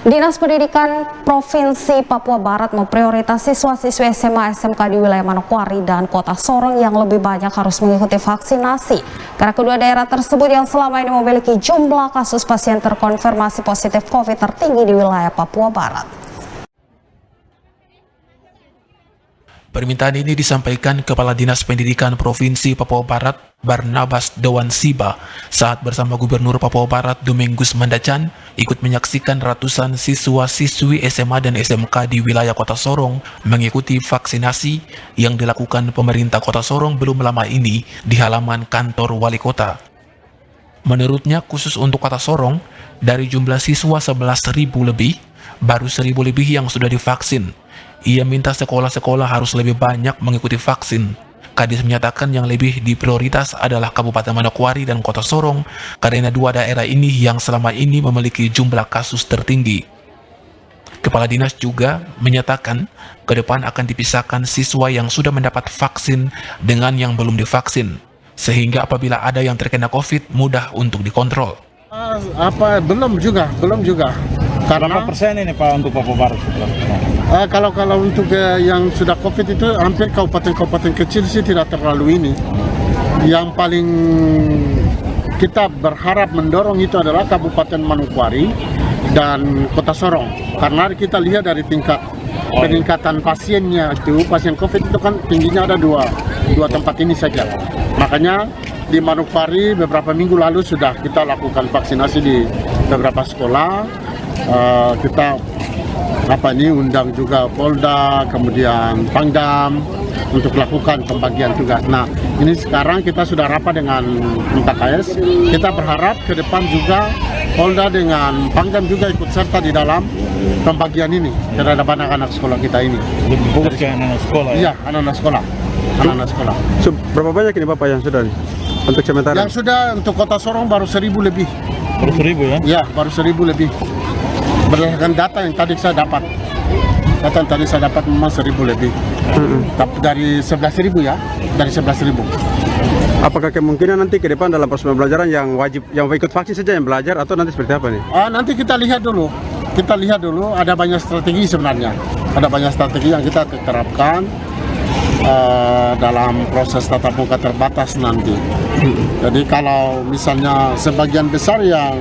Dinas Pendidikan Provinsi Papua Barat memprioritasi siswa-siswi SMA SMK di wilayah Manokwari dan Kota Sorong yang lebih banyak harus mengikuti vaksinasi. Karena kedua daerah tersebut yang selama ini memiliki jumlah kasus pasien terkonfirmasi positif COVID tertinggi di wilayah Papua Barat. Permintaan ini disampaikan Kepala Dinas Pendidikan Provinsi Papua Barat, Barnabas Dewan Siba, saat bersama Gubernur Papua Barat Domingus Mandacan ikut menyaksikan ratusan siswa-siswi SMA dan SMK di wilayah Kota Sorong mengikuti vaksinasi yang dilakukan pemerintah Kota Sorong belum lama ini di halaman kantor wali kota. Menurutnya, khusus untuk Kota Sorong, dari jumlah siswa 11.000 lebih, baru 1.000 lebih yang sudah divaksin. Ia minta sekolah-sekolah harus lebih banyak mengikuti vaksin. Kadis menyatakan yang lebih diprioritas adalah Kabupaten Manokwari dan Kota Sorong karena dua daerah ini yang selama ini memiliki jumlah kasus tertinggi. Kepala Dinas juga menyatakan ke depan akan dipisahkan siswa yang sudah mendapat vaksin dengan yang belum divaksin, sehingga apabila ada yang terkena COVID mudah untuk dikontrol. Belum juga. Karena berapa persen ini Pak untuk Papua Barat? Kalau untuk yang sudah COVID itu hampir kabupaten-kabupaten kecil sih tidak terlalu ini. Yang paling kita berharap mendorong itu adalah Kabupaten Manokwari dan Kota Sorong. Karena kita lihat dari tingkat peningkatan pasiennya itu, pasien COVID itu kan tingginya ada dua tempat ini saja. Makanya di Manokwari beberapa minggu lalu sudah kita lakukan vaksinasi di beberapa sekolah. Kita undang juga Polda, kemudian Pangdam untuk lakukan pembagian tugas. Nah, ini sekarang kita sudah rapat dengan MKKS. Kita berharap ke depan juga Polda dengan Pangdam juga ikut serta di dalam pembagian ini terhadap anak-anak sekolah kita ini. Lebih fokus ke anak-anak sekolah ya? Iya, anak-anak sekolah. Berapa banyak ini Bapak yang sudah nih? Untuk sementara? Yang sudah untuk Kota Sorong baru 1.000 lebih. Baru 1.000 ya? Iya, baru 1.000 lebih. Berdasarkan data yang tadi saya dapat. Memang 1.000 lebih. Tapi dari 11.000 ya, dari 11.000. Apakah kemungkinan nanti ke depan dalam proses pembelajaran yang ikut vaksin saja yang belajar atau nanti seperti apa nih? Nanti kita lihat dulu. Ada banyak strategi sebenarnya. Ada banyak strategi yang kita terapkan dalam proses tatap muka terbatas nanti. Jadi kalau misalnya sebagian besar yang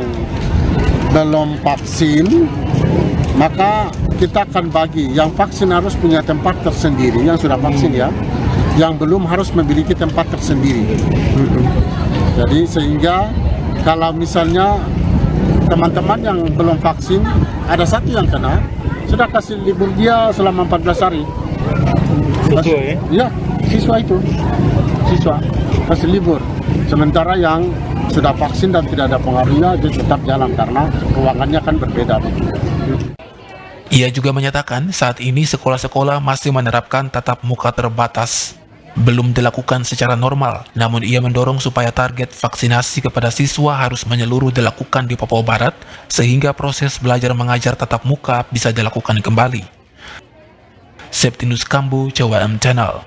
belum vaksin, maka kita akan bagi. Yang vaksin harus punya tempat tersendiri, yang sudah vaksin ya. Yang belum harus memiliki tempat tersendiri. Jadi sehingga kalau misalnya teman-teman yang belum vaksin, ada satu yang kena, sudah kasih libur dia selama 14 hari. Siswa ya? Iya, siswa kasih libur. Sementara yang sudah vaksin dan tidak ada pengaruhnya, dia tetap jalan karena ruangannya kan berbeda. Ia juga menyatakan saat ini sekolah-sekolah masih menerapkan tatap muka terbatas. Belum dilakukan secara normal, namun ia mendorong supaya target vaksinasi kepada siswa harus menyeluruh dilakukan di Papua Barat, sehingga proses belajar mengajar tatap muka bisa dilakukan kembali. Septinus Kambu, CWM Channel.